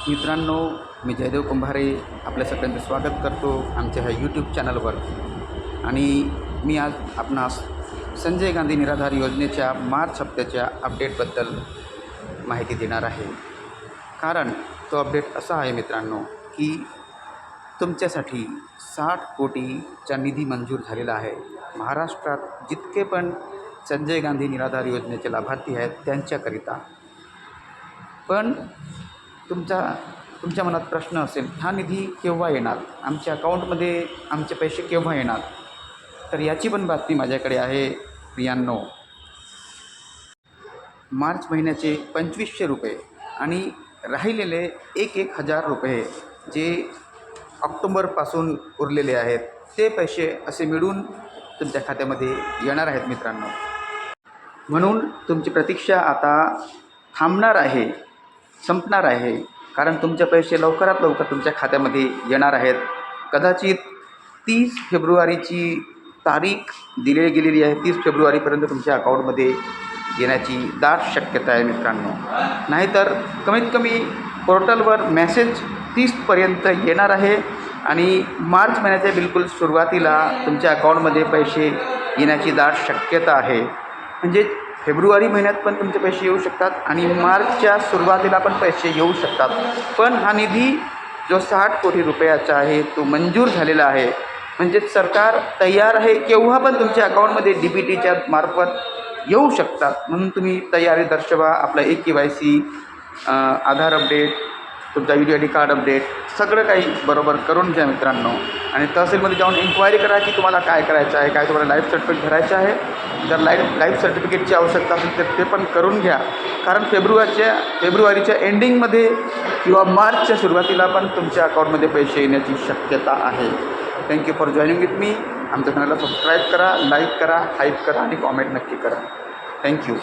मित्रांनो, मी जयदेव कुंभारे आपल्या सगळ्यांचं स्वागत करतो आमच्या ह्या यूट्यूब चॅनलवर. आणि मी आज आपणास संजय गांधी निराधार योजनेच्या मार्च हप्त्याच्या अपडेटबद्दल माहिती देणार आहे. कारण तो अपडेट असा आहे मित्रांनो की तुमच्यासाठी 60 कोटीचा निधी मंजूर झालेला आहे. महाराष्ट्रात जितके पण संजय गांधी निराधार योजनेचे लाभार्थी आहेत त्यांच्याकरिता. पण तुमच्या मनात प्रश्न असेल, हा निधी केव्हा येणार, आमच्या अकाउंटमध्ये आमचे पैसे केव्हा येणार? तर याची पण बातमी माझ्याकडे आहे प्रियांनो. मार्च महिन्याचे 2500 रुपये आणि राहिलेले 1,000 रुपये जे ऑक्टोबरपासून उरलेले आहेत ते पैसे असे मिळून तुमच्या खात्यामध्ये येणार आहेत मित्रांनो. म्हणून तुमची प्रतीक्षा आता थांबणार आहे, संपणार आहे. कारण तुमचे पैसे लवकरात लवकर तुमच्या खात्यामध्ये येणार आहेत. कदाचित 30 फेब्रुवारीची तारीख दिली गेलेली आहे. 30 फेब्रुवारीपर्यंत तुमच्या अकाउंटमध्ये येण्याची दाट शक्यता आहे मित्रांनो. नाहीतर कमीत कमी पोर्टलवर मेसेज 30पर्यंत येणार आहे आणि मार्च महिन्याच्या बिलकुल सुरुवातीला तुमच्या अकाउंटमध्ये पैसे येण्याची दाट शक्यता आहे. म्हणजे फेब्रुवारी महिन्यात पण तुमचे पैसे येऊ शकतात आणि मार्चच्या सुरुवातीला पण पैसे येऊ शकतात. पण हा निधी जो 60 कोटी रुपयाचा आहे तो मंजूर झालेला आहे. म्हणजे सरकार तयार आहे, केव्हा पण तुमच्या अकाउंटमध्ये DBTच्या मार्फत येऊ शकतात. म्हणून तुम्ही तयारी दर्शवा. आपला KYC, आधार अपडेट, तुमचा UID कार्ड अपडेट सगळं काही बरोबर करून घ्या मित्रांनो. आणि तहसीलमध्ये जाऊन इन्क्वायरी करा की तुम्हाला काय करायचं आहे, काय तुम्हाला लाईफ सर्टिफिकेट भरायचं आहे. जर लाईफ सर्टिफिकेटची आवश्यकता असेल तर ते पण करून घ्या. कारण फेब्रुवारीच्या एंडिंगमध्ये किंवा मार्चच्या सुरुवातीला पण तुमच्या अकाउंटमध्ये पैसे येण्याची शक्यता आहे. Thank you for joining with me. आमच्या चॅनलला सबस्क्राईब करा, लाईक करा, हाईप करा आणि कॉमेंट नक्की करा. थँक्यू.